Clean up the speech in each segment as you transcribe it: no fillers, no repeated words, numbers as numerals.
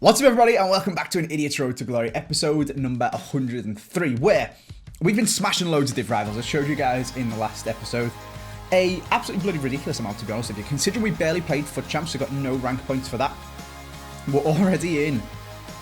What's up, everybody, and welcome back to an Idiot's Road to Glory, episode number 103, where we've been smashing loads of div rivals. I showed you guys in the last episode a absolutely bloody ridiculous amount, to be honest with you. Considering we barely played FUT Champs, so got no rank points for that. We're already in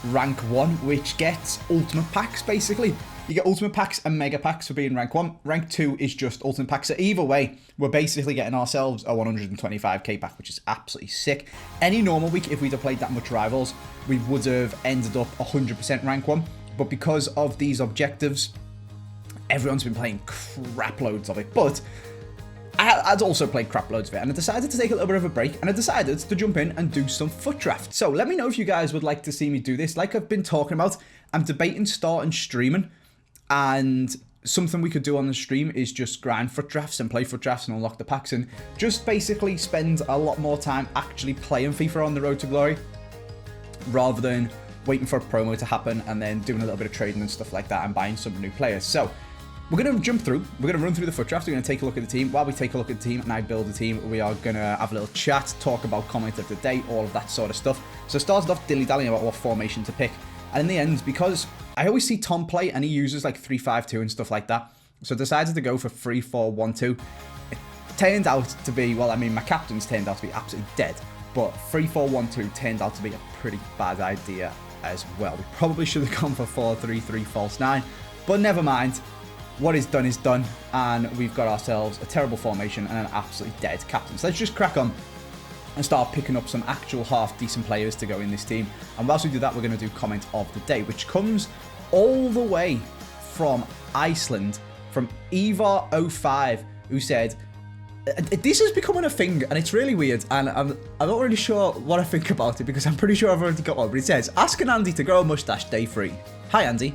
rank 1, which gets ultimate packs, basically. You get ultimate packs and mega packs for being rank 1. Rank 2 is just ultimate packs. So either way, we're basically getting ourselves a 125k pack, which is absolutely sick. Any normal week, if we'd have played that much rivals, we would have ended up 100% rank 1. But because of these objectives, everyone's been playing crap loads of it. But I'd also played crap loads of it, and I decided to take a little bit of a break, and I decided to jump in and do some FUT draft. So let me know if you guys would like to see me do this. Like I've been talking about, I'm debating starting streaming. And something we could do on the stream is just grind FUT drafts and play FUT drafts and unlock the packs and just basically spend a lot more time actually playing FIFA on the road to glory rather than waiting for a promo to happen and then doing a little bit of trading and stuff like that and buying some new players. So we're going to jump through. We're going to run through the FUT draft. We're going to take a look at the team. While we take a look at the team and I build the team, we are going to have a little chat, talk about comment of the day, all of that sort of stuff. So I started off dilly-dallying about what formation to pick. And in the end, because I always see Tom play and he uses like 3-5-2 and stuff like that. So I decided to go for 3-4-1-2. It turned out to be, well, I mean, my captains turned out to be absolutely dead. But 3-4-1-2 turned out to be a pretty bad idea as well. We probably should have gone for 4-3-3 false 9. But never mind. What is done. And we've got ourselves a terrible formation and an absolutely dead captain. So let's just crack on and start picking up some actual half-decent players to go in this team. And whilst we do that, we're going to do comment of the day, which comes all the way from Iceland, from Eva05, who said, this is becoming a thing, and it's really weird, and I'm not really sure what I think about it, because I'm pretty sure I've already got one, but it says, asking Andy to grow a mustache day 3. Hi, Andy.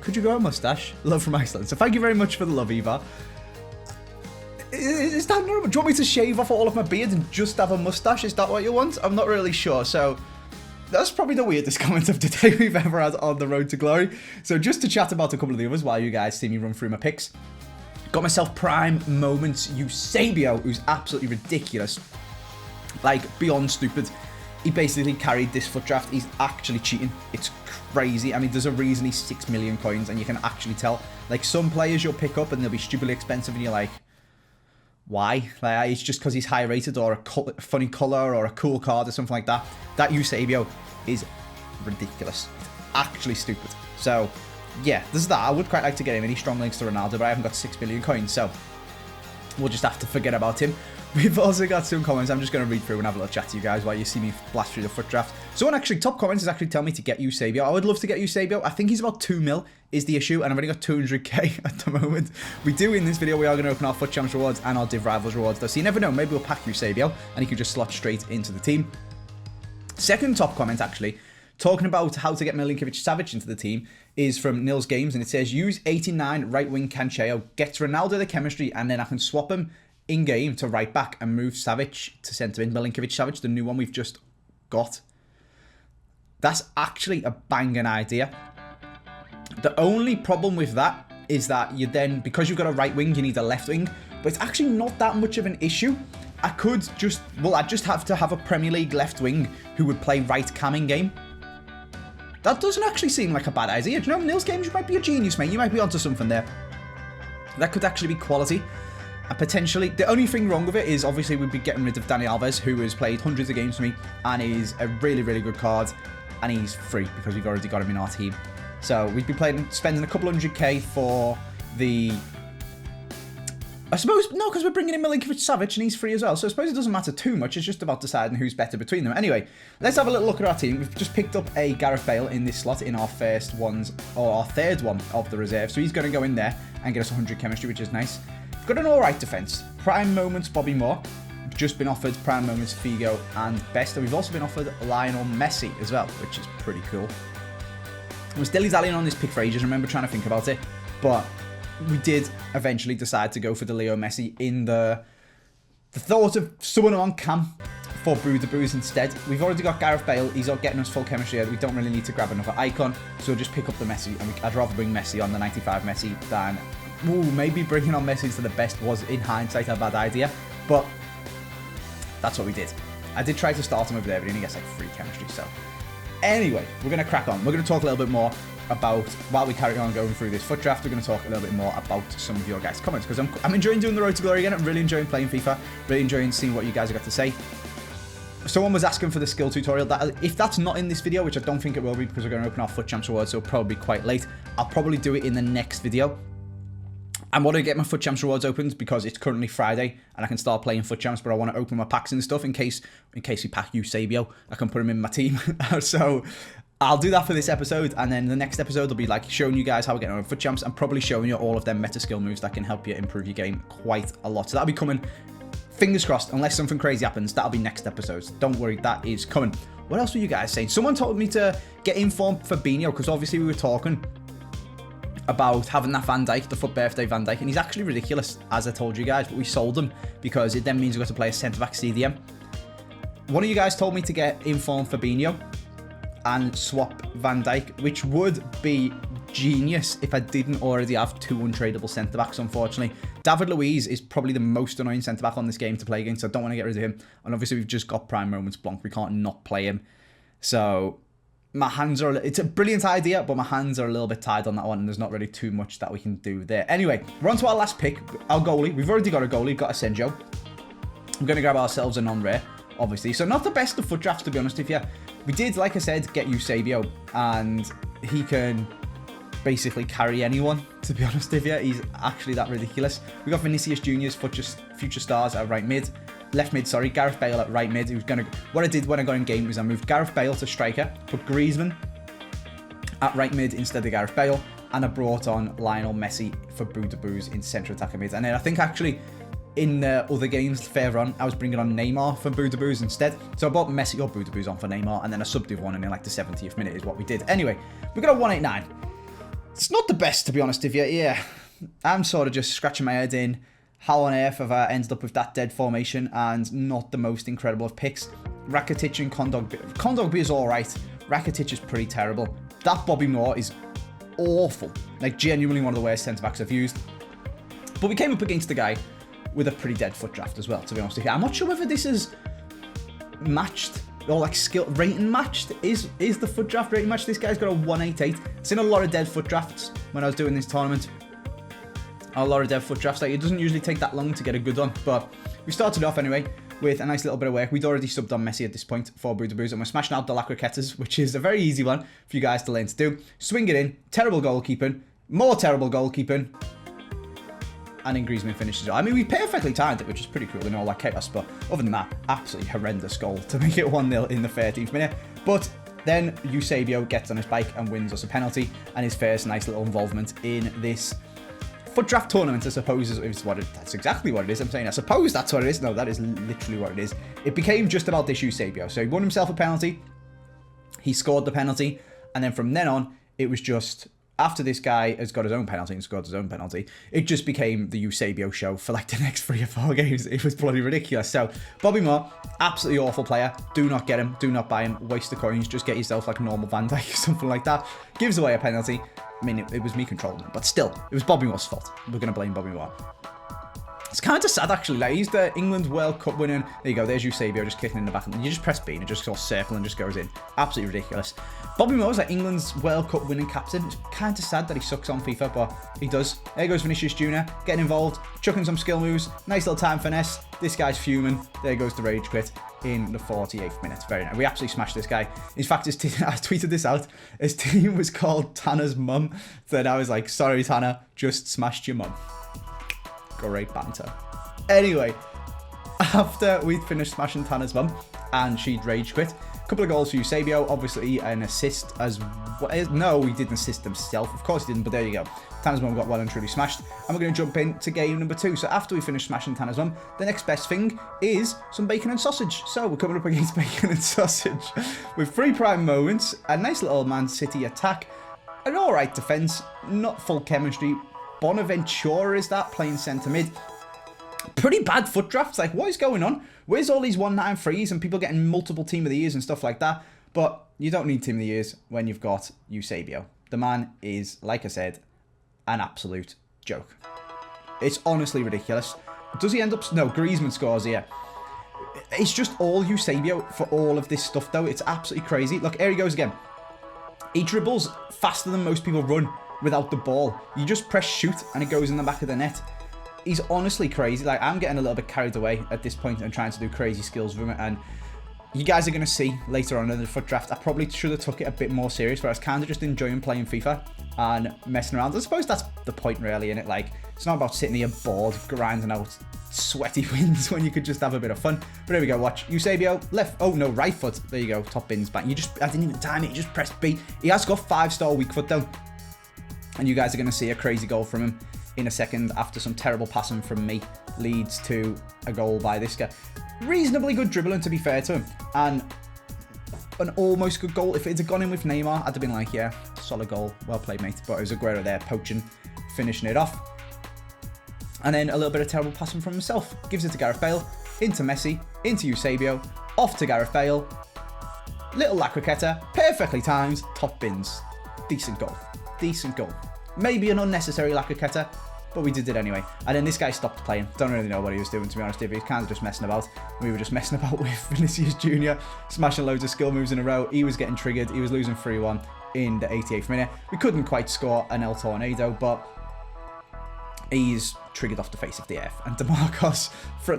Could you grow a mustache? Love from Iceland. So thank you very much for the love, Eva. Is that normal? Do you want me to shave off all of my beard and just have a mustache? Is that what you want? I'm not really sure. So that's probably the weirdest comment of the day we've ever had on the road to glory. So just to chat about a couple of the others while you guys see me run through my picks. Got myself prime moments Eusebio, who's absolutely ridiculous. Like, beyond stupid. He basically carried this FUT draft. He's actually cheating. It's crazy. I mean, there's a reason he's 6 million coins, and you can actually tell. Like, some players you'll pick up and they'll be stupidly expensive, and you're like, why? Like, it's just because he's high rated or a funny color or a cool card or something like that. That Eusebio is ridiculous. It's actually stupid. So, yeah, this is that. I would quite like to get him any strong links to Ronaldo, but I haven't got 6 million coins, so we'll just have to forget about him. We've also got some comments. I'm just going to read through and have a little chat to you guys while you see me blast through the FUT draft. Someone actually, top comments is actually telling me to get Eusebio. I would love to get Eusebio. I think he's about 2 mil is the issue, and I've only got 200k at the moment. We do, in this video, we are going to open our FUT Champs rewards and our Div Rivals rewards, though. So you never know, maybe we'll pack Eusebio, and he could just slot straight into the team. Second top comment, actually, talking about how to get Milinkovic-Savic into the team, is from Nils Games, and it says, use 89 right-wing Cancelo, gets Ronaldo the chemistry, and then I can swap him in-game to right-back and move Savic to centre-mid. Milinkovic-Savic, the new one we've just got. That's actually a banging idea. The only problem with that is that you then, because you've got a right wing, you need a left wing, but it's actually not that much of an issue. I'd just have to have a Premier League left wing who would play right cam in game. That doesn't actually seem like a bad idea. Do you know, Nils Games, you might be a genius, mate. You might be onto something there. That could actually be quality. And potentially, the only thing wrong with it is obviously we'd be getting rid of Dani Alves, who has played hundreds of games for me and is a really, really good card. And he's free because we've already got him in our team. So we'd be spending a couple 100k for the... I suppose, no, because we're bringing in Milinkovic-Savic and he's free as well. So I suppose it doesn't matter too much. It's just about deciding who's better between them. Anyway, let's have a little look at our team. We've just picked up a Gareth Bale in this slot in our first ones, or our third one of the reserve. So he's going to go in there and get us 100 chemistry, which is nice. We've got an alright defence. Prime moments, Bobby Moore. We've just been offered prime moments, Figo and Best. And we've also been offered Lionel Messi as well, which is pretty cool. I was dilly-dallying on this pick for ages. I remember trying to think about it, but we did eventually decide to go for the Leo Messi in the thought of someone on cam for Boo the Boos instead. We've already got Gareth Bale. He's not getting us full chemistry. We don't really need to grab another icon, so we'll just pick up the Messi. And I'd rather bring Messi on the 95 Messi than... Ooh, maybe bringing on Messi to the best was, in hindsight, a bad idea. But that's what we did. I did try to start him over there, but he only gets like 3 chemistry, so Anyway, we're going to crack on. We're going to talk a little bit more about, while we carry on going through this foot draft, we're going to talk a little bit more about some of your guys' comments, because I'm enjoying doing the Road to Glory again. I'm really enjoying playing FIFA, really enjoying seeing what you guys have got to say. Someone was asking for the skill tutorial. If that's not in this video, which I don't think it will be, because we're going to open our FUT Champs rewards, so it'll probably be quite late, I'll probably do it in the next video. I want to get my FUT Champs rewards opened because it's currently Friday and I can start playing FUT Champs, but I want to open my packs and stuff in case we pack Eusebio, I can put him in my team. So I'll do that for this episode, and then the next episode will be like showing you guys how we're getting on FUT Champs and probably showing you all of them meta skill moves that can help you improve your game quite a lot. So that'll be coming, fingers crossed, unless something crazy happens, that'll be next episodes. Don't worry, that is coming. What else were you guys saying? Someone told me to get informed for Fabinho, because obviously we were talking about having that Van Dijk, the FUT birthday Van Dijk, and he's actually ridiculous, as I told you guys, but we sold him because it then means we've got to play a centre-back CDM. One of you guys told me to get informed Fabinho and swap Van Dijk, which would be genius if I didn't already have 2 untradeable centre-backs, unfortunately. David Luiz is probably the most annoying centre-back on this game to play against, so I don't want to get rid of him. And obviously we've just got Prime Moments Blanc, we can't not play him. So my hands are, it's a brilliant idea, but my hands are a little bit tied on that one, and there's not really too much that we can do there. Anyway, we're on to our last pick, our goalie. We've already got a goalie, we've got Asenjo. I'm going to grab ourselves a non-rare, obviously. So not the best of FUT drafts, to be honest with you. We did, like I said, get Eusebio, and he can basically carry anyone, to be honest with you. He's actually that ridiculous. We got Vinicius Junior's future stars at right mid. Left mid, sorry, Gareth Bale at right mid. What I did when I got in game was I moved Gareth Bale to striker, put Griezmann at right mid instead of Gareth Bale, and I brought on Lionel Messi for Boo in central attacker mid. And then I think actually in the other games further on, I was bringing on Neymar for Boo instead. So I brought Messi or Boo on for Neymar, and then I subbed with one in like the 70th minute is what we did. Anyway, we got a 189. It's not the best, to be honest with you. Yeah, I'm sort of just scratching my head in how on earth have I ended up with that dead formation and not the most incredible of picks. Rakitic and Kondogbia is alright. Rakitic is pretty terrible. That Bobby Moore is awful. Like, genuinely one of the worst centre-backs I've used. But we came up against a guy with a pretty dead FUT draft as well, to be honest with you. I'm not sure whether this is matched or like skill rating matched. Is the FUT draft rating matched? This guy's got a 188. I've seen a lot of dead FUT drafts when I was doing this tournament. A lot of dead FUT drafts. Like, it doesn't usually take that long to get a good one, but we started off anyway with a nice little bit of work. We'd already subbed on Messi at this point for Boo, and we're smashing out the La Croquetas, which is a very easy one for you guys to learn to do. Swing it in, terrible goalkeeping, more terrible goalkeeping, and then Griezmann finishes it. I mean, we perfectly timed it, which is pretty cool in all that chaos, but other than that, absolutely horrendous goal to make it 1-0 in the 13th minute. But then Eusebio gets on his bike and wins us a penalty, and his first nice little involvement in this FUT draft tournament, I suppose, is what that's exactly what it is. I'm saying, I suppose that's what it is. No, that is literally what it is. It became just about this Eusebio. So he won himself a penalty, he scored the penalty, and then from then on, it was just, after this guy has got his own penalty and scored his own penalty, it just became the Eusebio show for like the next 3 or 4 games. It was bloody ridiculous. So, Bobby Moore, absolutely awful player. Do not get him. Do not buy him. Waste the coins. Just get yourself like a normal Van Dijk or something like that. Gives away a penalty. I mean, it was me controlling him, but still, it was Bobby Moore's fault. We're going to blame Bobby Moore. It's kind of sad, actually. Like, he's the England World Cup winning. There you go. There's Eusebio just kicking in the back. And you just press B and it just goes circle and just goes in. Absolutely ridiculous. Bobby Moore's like England's World Cup winning captain. It's kind of sad that he sucks on FIFA, but he does. There goes Vinicius Junior, getting involved, chucking some skill moves. Nice little time finesse. This guy's fuming. There goes the rage quit in the 48th minute. Very nice. We absolutely smashed this guy. In fact, his team, I tweeted this out. His team was called Tanner's Mum. Then I was like, sorry, Tanner, just smashed your mum. Great banter. Anyway, after we'd finished smashing Tanner's mum and she'd rage quit, a couple of goals for Eusebio, obviously an assist as well. No, he didn't assist himself. Of course he didn't, but there you go. Tanner's mum got well and truly smashed. And we're going to jump into game number 2. So after we finish smashing Tanner's mum, the next best thing is some bacon and sausage. So we're coming up against bacon and sausage with 3 prime moments, a nice little Man City attack, an alright defence, not full chemistry. Bonaventura is that, playing centre mid. Pretty bad FUT drafts. Like, what is going on? Where's all these 193s and people getting multiple team of the years and stuff like that? But you don't need team of the years when you've got Eusebio. The man is, like I said, an absolute joke. It's honestly ridiculous. Does he end up... No, Griezmann scores here. It's just all Eusebio for all of this stuff, though. It's absolutely crazy. Look, here he goes again. He dribbles faster than most people run without the ball. You just press shoot, and it goes in the back of the net. He's honestly crazy. Like, I'm getting a little bit carried away at this point and trying to do crazy skills with him. And you guys are going to see later on in the FUT draft, I probably should have took it a bit more serious, where I was kind of just enjoying playing FIFA and messing around. I suppose that's the point, really, innit? Like, it's not about sitting here bored, grinding out sweaty wins when you could just have a bit of fun. But here we go, watch. Eusebio, left, oh no, right foot. There you go, top bins back. I didn't even time it, you just pressed B. He has got 5-star weak foot, though. And you guys are going to see a crazy goal from him in a second after some terrible passing from me leads to a goal by this guy. Reasonably good dribbling, to be fair to him, and an almost good goal. If it had gone in with Neymar, I'd have been like, yeah, solid goal, well played, mate. But it was Aguero there poaching, finishing it off. And then a little bit of terrible passing from himself. Gives it to Gareth Bale, into Messi, into Eusebio, off to Gareth Bale. Little La Croqueta, perfectly timed, top bins. Decent goal. Decent goal. Maybe an unnecessary La Croqueta, but we did it anyway. And then this guy stopped playing. Don't really know what he was doing, to be honest. He was kind of just messing about. We were just messing about with Vinicius Jr., smashing loads of skill moves in a row. He was getting triggered. He was losing 3-1 in the 88th minute. We couldn't quite score an El Tornado, but he's triggered off the face of the earth. And DeMarcos,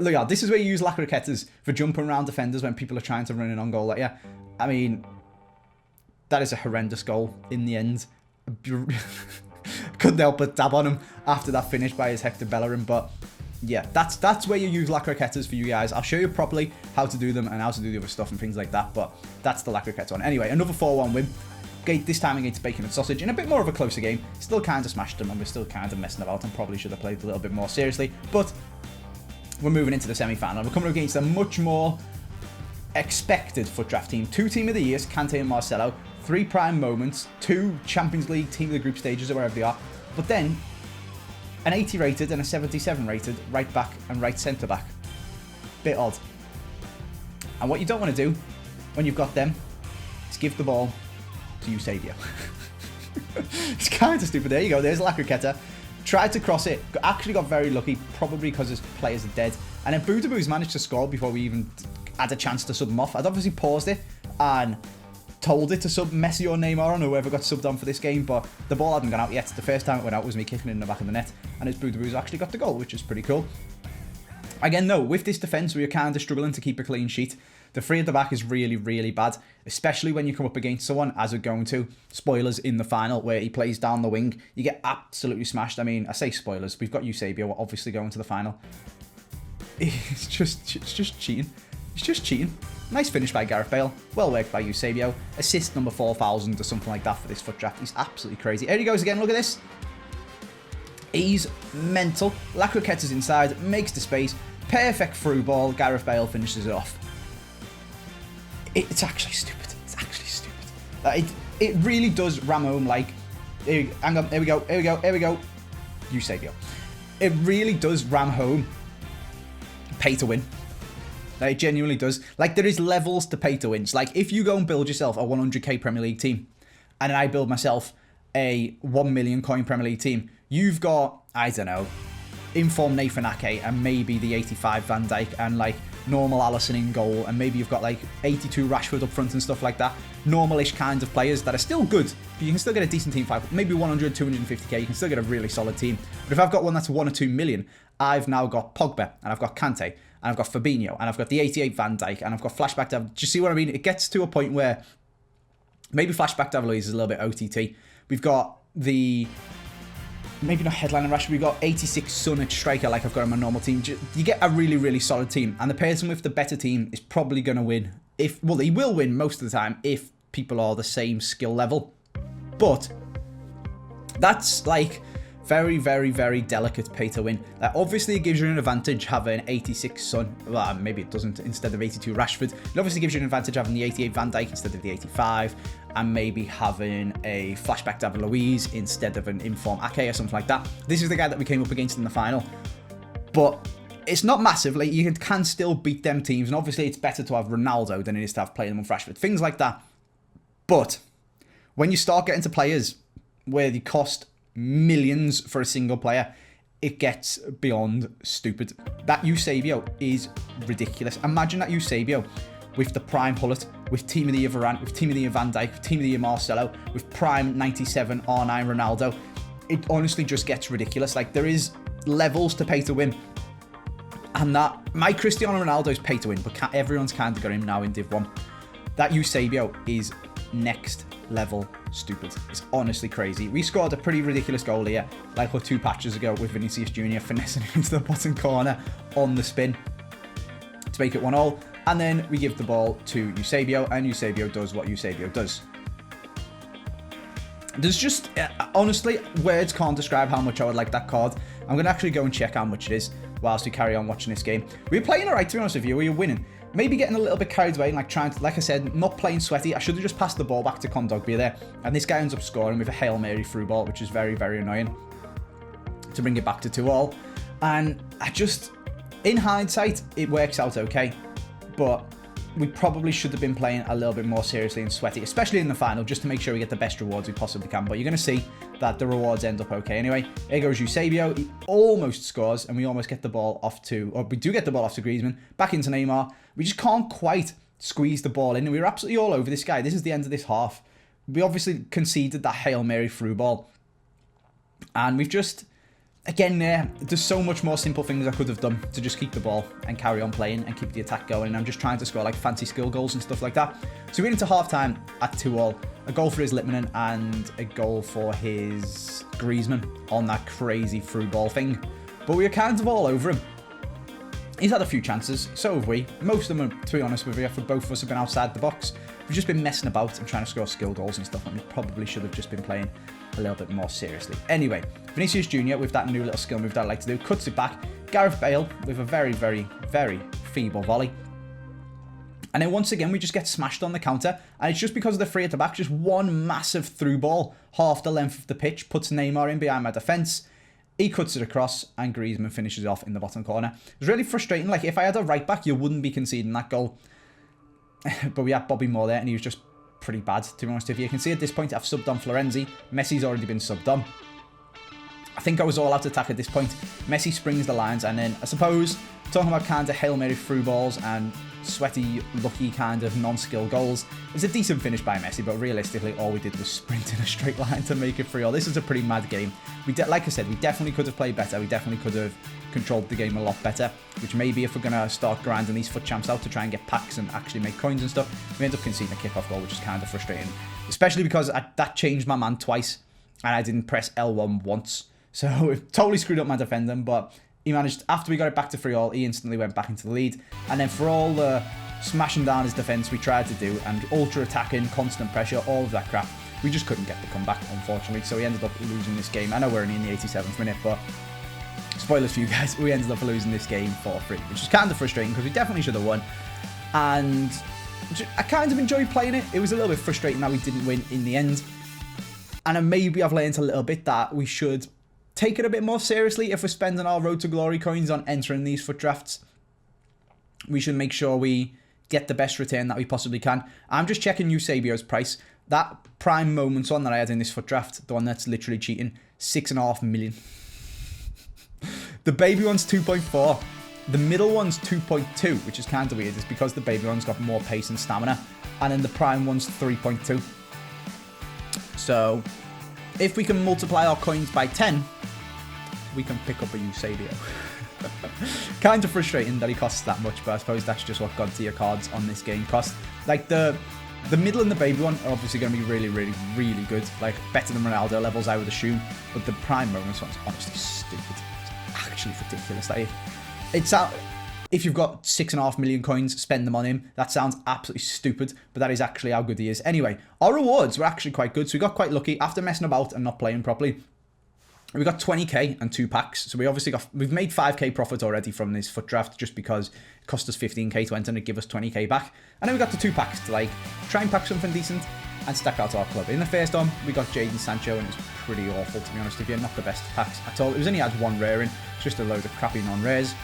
look at this is where you use La Croquetas for jumping around defenders when people are trying to run in on goal at you. I mean, that is a horrendous goal in the end. Couldn't help but dab on him after that finish by his Hector Bellerin. But yeah, that's where you use La Croquetas for you guys. I'll show you properly how to do them and how to do the other stuff and things like that. But that's the La Croqueta one. Anyway, another 4-1 win. This time against Bacon and Sausage in a bit more of a closer game. Still kind of smashed them and we're still kind of messing about and probably should have played a little bit more seriously. But we're moving into the semi-final. We're coming up against a much more expected FUT draft team. 2 team of the years, Kante and Marcelo. 3 prime moments. 2 Champions League team of the group stages or wherever they are. But then an 80 rated and a 77 rated right back and right centre back. Bit odd. And what you don't want to do when you've got them is give the ball to Eusebio. It's kind of stupid. There you go. There's La Croqueta. Tried to cross it. Actually got very lucky, probably because his players are dead. And then Boudabou's managed to score before we even had a chance to sub him off. I'd obviously paused it and told it to sub Messi or Neymar on whoever got subbed on for this game, but the ball hadn't gone out yet. The first time it went out was me kicking it in the back of the net, and it's Boudabou's actually got the goal, which is pretty cool. Again, though, with this defence, we are kind of struggling to keep a clean sheet. The 3 at the back is really, really bad, especially when you come up against someone, as we're going to, spoilers in the final, where he plays down the wing. You get absolutely smashed. I mean, I say spoilers. We've got Eusebio, we're obviously going to the final. It's just cheating. It's just cheating. Nice finish by Gareth Bale. Well worked by Eusebio. Assist number 4,000 or something like that for this FUT draft. He's absolutely crazy. Here he goes again. Look at this. He's mental. La Croqueta's inside. Makes the space. Perfect through ball. Gareth Bale finishes it off. It's actually stupid. It's actually stupid. It really does ram home like... Hang on. Here we go. Here we go. Here we go. Eusebio. It really does ram home pay to win. Like, it genuinely does. Like, there is levels to pay to wins. Like, if you go and build yourself a 100k Premier League team, and I build myself a 1 million coin Premier League team, you've got, I don't know, informed Nathan Ake and maybe the 85 Van Dijk and, like, normal Alisson in goal, and maybe you've got, like, 82 Rashford up front and stuff like that. Normal-ish kinds of players that are still good, but you can still get a decent team. Maybe 100, 250k, you can still get a really solid team. But if I've got one that's 1 or 2 million, I've now got Pogba, and I've got Kante, and I've got Fabinho, and I've got the 88 Van Dijk, and I've got Flashback Dav. Do you see what I mean? It gets to a point where maybe Flashback Dav Luiz is a little bit OTT. We've got the... maybe not headline and Rashford. We've got 86 Son at striker like I've got on my normal team. You get a really, really solid team. And the person with the better team is probably going to win. Well, he will win most of the time if people are the same skill level. But that's like... very, very, very delicate pay to win. Obviously, it gives you an advantage having 86 Son. Well, maybe it doesn't instead of 82 Rashford. It obviously gives you an advantage having the 88 Van Dijk instead of the 85. And maybe having a Flashback David Luiz instead of an inform Ake or something like that. This is the guy that we came up against in the final. But it's not massive. Like, you can still beat them teams. And obviously, it's better to have Ronaldo than it is to have playing them with Rashford. Things like that. But when you start getting to players where they cost millions for a single player, it gets beyond stupid. That Eusebio is ridiculous. Imagine that Eusebio with the prime Hullet, with Team of the Year Varane, with Team of the Year Van Dijk, with Team of the Year Marcelo, with prime 97 R9 Ronaldo. It honestly just gets ridiculous. Like, there is levels to pay to win. And that, my Cristiano Ronaldo's pay to win, but everyone's kind of got him now in Div 1. That Eusebio is next level stupid. It's honestly crazy. We scored a pretty ridiculous goal here, like 2 patches ago, with Vinicius Jr. finessing into the bottom corner on the spin to make it 1-0. And then we give the ball to Eusebio, and Eusebio does what Eusebio does. There's just, honestly, words can't describe how much I would like that card. I'm going to actually go and check how much it is whilst we carry on watching this game. We were playing alright, to be honest with you. We were winning. Maybe getting a little bit carried away and like trying to, like I said, not playing sweaty. I should have just passed the ball back to Kondogbia there. And this guy ends up scoring with a Hail Mary through ball, which is very, very annoying, to bring it back to 2-2. And I just, in hindsight, it works out okay. But we probably should have been playing a little bit more seriously and sweaty, especially in the final, just to make sure we get the best rewards we possibly can. But you're going to see that the rewards end up okay anyway. Here goes Eusebio. He almost scores, and we almost get the ball off to, or we do get the ball off to Griezmann. Back into Neymar. We just can't quite squeeze the ball in, and we were absolutely all over this guy. This is the end of this half. We obviously conceded that Hail Mary through ball. And we've just, again, there's so much more simple things I could have done to just keep the ball and carry on playing and keep the attack going. And I'm just trying to score like fancy skill goals and stuff like that. So we went into half-time at 2-2. A goal for his Littmanen and a goal for his Griezmann on that crazy through ball thing. But we were kind of all over him. He's had a few chances, so have we. Most of them, to be honest with you, for both of us have been outside the box. We've just been messing about and trying to score skill goals and stuff, and we probably should have just been playing a little bit more seriously. Anyway, Vinicius Jr. with that new little skill move that I like to do, cuts it back. Gareth Bale with a very, very, very feeble volley. And then once again, we just get smashed on the counter, and it's just because of the three at the back, just one massive through ball, half the length of the pitch, puts Neymar in behind my defence. He cuts it across, and Griezmann finishes off in the bottom corner. It was really frustrating. Like, if I had a right back, you wouldn't be conceding that goal. But we had Bobby Moore there, and he was just pretty bad, to be honest with you. You can see at this point, I've subbed on Florenzi. Messi's already been subbed on. I think I was all out attack at this point. Messi springs the lines, and then, I suppose, talking about kind of Hail Mary through balls and sweaty, lucky kind of non-skill goals, it's a decent finish by Messi, but realistically, all we did was sprint in a straight line to make it 3-0. This is a pretty mad game. Like I said, we definitely could have played better. We definitely could have controlled the game a lot better, which maybe if we're going to start grinding these foot champs out to try and get packs and actually make coins and stuff, we end up conceding a kick-off goal, which is kind of frustrating, especially because that changed my man twice, and I didn't press L1 once. So it totally screwed up my defending, but he managed, after we got it back to 3-3, he instantly went back into the lead. And then for all the smashing down his defence we tried to do, and ultra-attacking, constant pressure, all of that crap, we just couldn't get the comeback, unfortunately. So we ended up losing this game. I know we're only in the 87th minute, but spoilers for you guys, we ended up losing this game 4-3, which is kind of frustrating because we definitely should have won. And I kind of enjoyed playing it. It was a little bit frustrating that we didn't win in the end. And maybe I've learned a little bit that we should take it a bit more seriously if we're spending our Road to Glory coins on entering these foot drafts. We should make sure we get the best return that we possibly can. I'm just checking Eusebio's price. That prime moments one that I had in this foot draft, the one that's literally cheating, 6.5 million. The baby one's 2.4. The middle one's 2.2, which is kind of weird. It's because the baby one's got more pace and stamina. And then the prime one's 3.2. So if we can multiply our coins by 10, we can pick up a Eusebio. Kind of frustrating that he costs that much, but I suppose that's just what God tier cards on this game cost. Like the middle and the baby one are obviously going to be really, really, really good. Like better than Ronaldo levels, I would assume. But the prime moments one's honestly stupid. It's actually ridiculous. Like it's out. If you've got 6.5 million coins, spend them on him. That sounds absolutely stupid, but that is actually how good he is. Anyway, our rewards were actually quite good, so we got quite lucky after messing about and not playing properly. We got 20k and 2 packs, so we've made 5k profit already from this foot draft just because it cost us 15k to enter and it give us 20k back. And then we got the 2 packs to like try and pack something decent and stack out our club. In the first one, we got Jadon Sancho, and it was pretty awful, to be honest with you. Not the best packs at all. It was only had 1 rare in, just a load of crappy non-rares.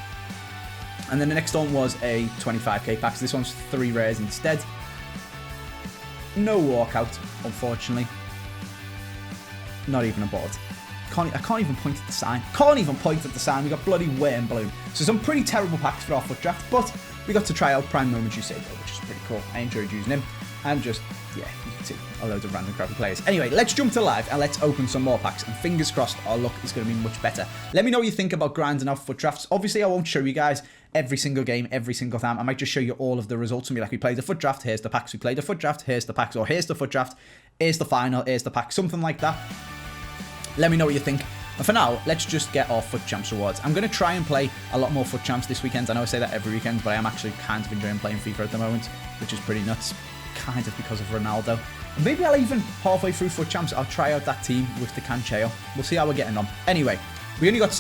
And then the next one was a 25k pack. So this one's 3 rares instead. No walkout, unfortunately. Not even a board. I can't even point at the sign. Can't even point at the sign. We got bloody Worm Bloom. So some pretty terrible packs for our foot draft, but we got to try out Prime Momentary Saber, which is pretty cool. I enjoyed using him. And just, yeah, you can see a load of random crappy players. Anyway, let's jump to live and let's open some more packs. And fingers crossed, our luck is going to be much better. Let me know what you think about grinding out foot drafts. Obviously, I won't show you guys every single game, every single time. I might just show you all of the results and be like, we played a foot draft, here's the packs. We played a foot draft, here's the packs. Or here's the foot draft, here's the final, here's the pack. Something like that. Let me know what you think. And for now, let's just get our FUT Champs rewards. I'm going to try and play a lot more FUT Champs this weekend. I know I say that every weekend, but I am actually kind of enjoying playing FIFA at the moment, which is pretty nuts. Kind of because of Ronaldo. Maybe I'll even, halfway through FUT Champs, I'll try out that team with the Cancheo. We'll see how we're getting on. Anyway, we only got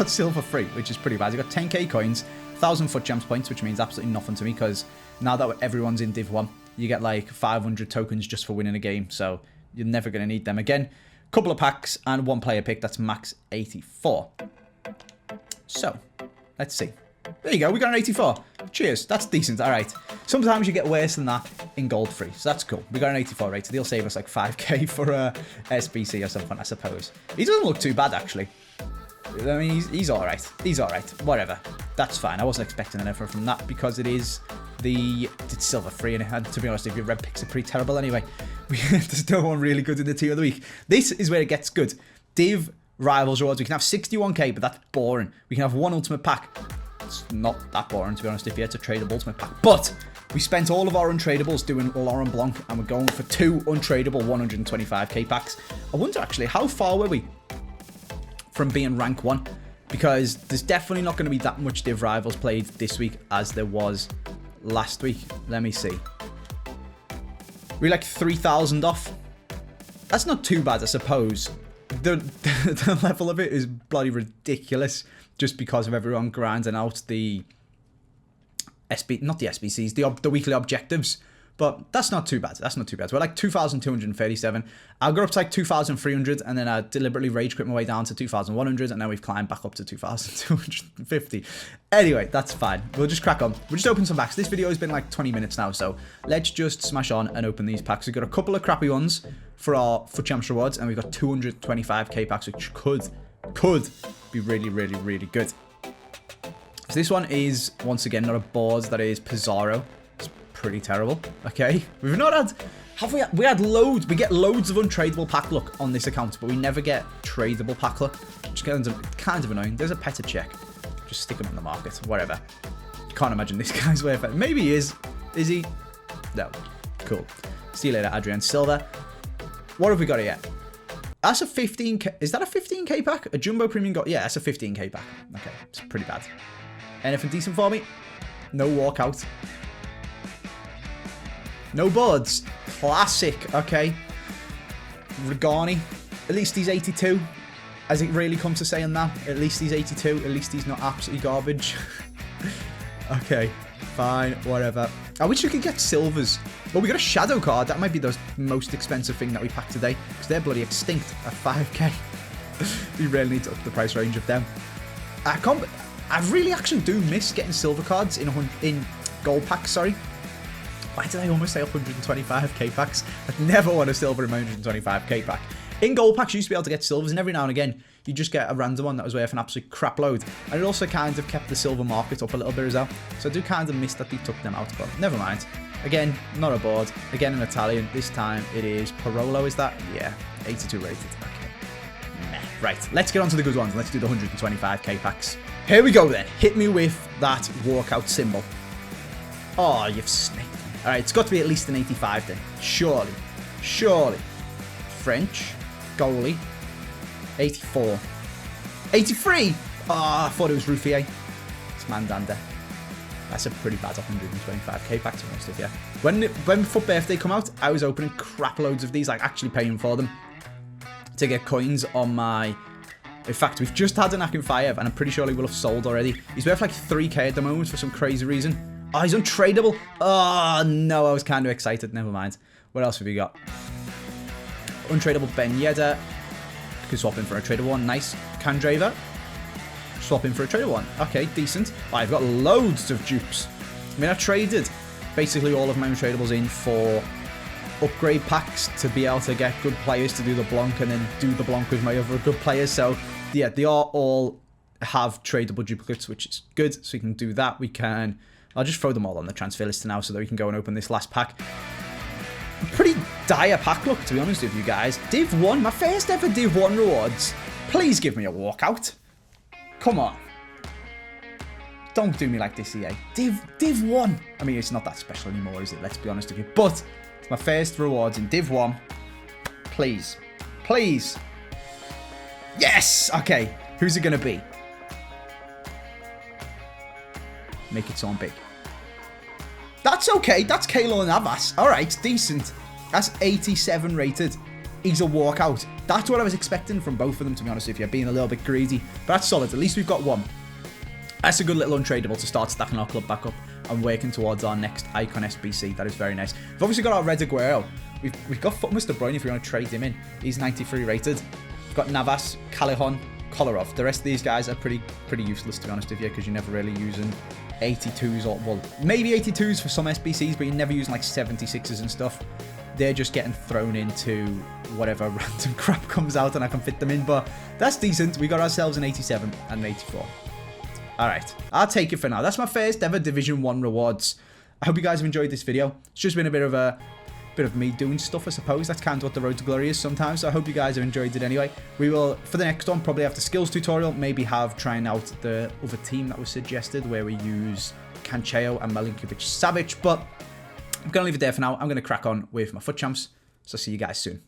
silver free, which is pretty bad. We got 10k coins, 1,000 FUT Champs points, which means absolutely nothing to me, because now that everyone's in Div 1, you get like 500 tokens just for winning a game, so you're never going to need them again. Couple of packs and one player pick. That's max 84. So, let's see. There you go. We got an 84. Cheers. That's decent. All right. Sometimes you get worse than that in gold free. So that's cool. We got an 84 rated. They'll save us like 5k for SBC or something, I suppose. He doesn't look too bad, actually. I mean, he's all right. He's all right. Whatever. That's fine. I wasn't expecting anything from that because it's silver free, and to be honest, if your red picks are pretty terrible anyway. There's no one really good in the tier of the week. This is where it gets good. Div Rivals rewards. We can have 61k, but that's boring. We can have one ultimate pack. It's not that boring, to be honest, if you had to trade a ultimate pack. But we spent all of our untradables doing Laurent Blanc, and we're going for 2 untradeable 125k packs. I wonder, actually, how far were we from being rank 1? Because there's definitely not going to be that much Div Rivals played this week as there was last week. Let me see. We're like 3,000 off. That's not too bad, I suppose. The level of it is bloody ridiculous just because of everyone grinding out the not the SBCs, the weekly objectives. But that's not too bad. That's not too bad. We're like 2,237. I'll go up to like 2,300, and then I deliberately rage quit my way down to 2,100, and then we've climbed back up to 2,250. Anyway, that's fine. We'll just crack on. We'll just open some packs. This video has been like 20 minutes now, so let's just smash on and open these packs. We've got a couple of crappy ones for our FUT Champs rewards, and we've got 225k packs, which could be really, really, really good. So this one is, once again, not a board. That is Pizarro. Pretty terrible. Okay, we've not had, we had loads. We get loads of untradeable pack luck on this account, but we never get tradable pack luck, which is kind of annoying. There's a Petr check. Just stick him on the market, whatever. Can't imagine this guy's worth it. Maybe he is he? No. Cool. See you later, Adrian Silva. What have we got here? That's a 15k. Is that a 15k pack? A jumbo premium got, yeah, that's a 15k pack. Okay, it's pretty bad. Anything decent for me? No walkout. No boards. Classic. Okay. Regani. At least he's 82. As it really comes to saying that. At least he's 82. At least he's not absolutely garbage. Okay. Fine. Whatever. I wish we could get silvers. Well, we got a shadow card. That might be the most expensive thing that we packed today. Because they're bloody extinct at 5k. We really need to up the price range of them. I really actually do miss getting silver cards in gold packs, sorry. Why did I almost say 125k packs? I'd never want a silver in my 125k pack. In gold packs, you used to be able to get silvers, and every now and again, you just get a random one that was worth an absolute crap load. And it also kind of kept the silver market up a little bit as well. So I do kind of miss that they took them out, but never mind. Again, not a board. Again, an Italian. This time it is Parolo, is that? Yeah, 82 rated. Okay. Meh. Right, let's get on to the good ones. Let's do the 125k packs. Here we go then. Hit me with that walkout symbol. Oh, you've snaked. Alright, it's got to be at least an 85 then. Surely. Surely. French. Goalie. 84. 83! Oh, I thought it was Ruffier. It's Mandanda. That's a pretty bad 125k pack, to be honest with you. When FUT Birthday come out, I was opening crap loads of these, like actually paying for them to get coins on my... In fact, we've just had an Akinfeyev, and I'm pretty sure he will have sold already. He's worth like 3k at the moment for some crazy reason. Oh, he's untradeable. Oh, no, I was kind of excited. Never mind. What else have we got? Untradeable Ben Yedder. Could swap in for a tradable one. Nice. Candraver. Swap in for a tradable one. Okay, decent. Oh, I've got loads of dupes. I mean, I traded basically all of my untradables in for upgrade packs to be able to get good players to do the Blanc and then do the Blanc with my other good players. So yeah, they are all have tradable duplicates, which is good. So we can do that. I'll just throw them all on the transfer list now so that we can go and open this last pack. Pretty dire pack look, to be honest with you guys. Div 1, my first ever Div 1 rewards. Please give me a walkout. Come on. Don't do me like this, EA. Div 1. I mean, it's not that special anymore, is it? Let's be honest with you. But it's my first rewards in Div 1. Please. Please. Yes! Okay. Who's it going to be? Make it sound big. That's okay. That's Keylor Navas. All right. Decent. That's 87 rated. He's a walkout. That's what I was expecting from both of them, to be honest with you. Being a little bit greedy. But that's solid. At least we've got one. That's a good little untradeable to start stacking our club back up and working towards our next Icon SBC. That is very nice. We've obviously got our Red Aguero. We've got Footmas De Bruyne if we want to trade him in. He's 93 rated. We've got Navas, Callejon, Kolarov. The rest of these guys are pretty useless, to be honest with you, because you're never really using 82s or, well, maybe 82s for some SBCs, but you're never using like 76s and stuff. They're just getting thrown into whatever random crap comes out and I can fit them in, but that's decent. We got ourselves an 87 and an 84. All right, I'll take it for now. That's my first ever Division 1 rewards. I hope you guys have enjoyed this video. It's just been a bit of me doing stuff, I suppose. That's kind of what the Road to Glory is sometimes. So I hope you guys have enjoyed it anyway. We will, for the next one, probably have the skills tutorial. Maybe have trying out the other team that was suggested where we use Cancelo and Milinkovic Savic. But I'm going to leave it there for now. I'm going to crack on with my FUT champs. So see you guys soon.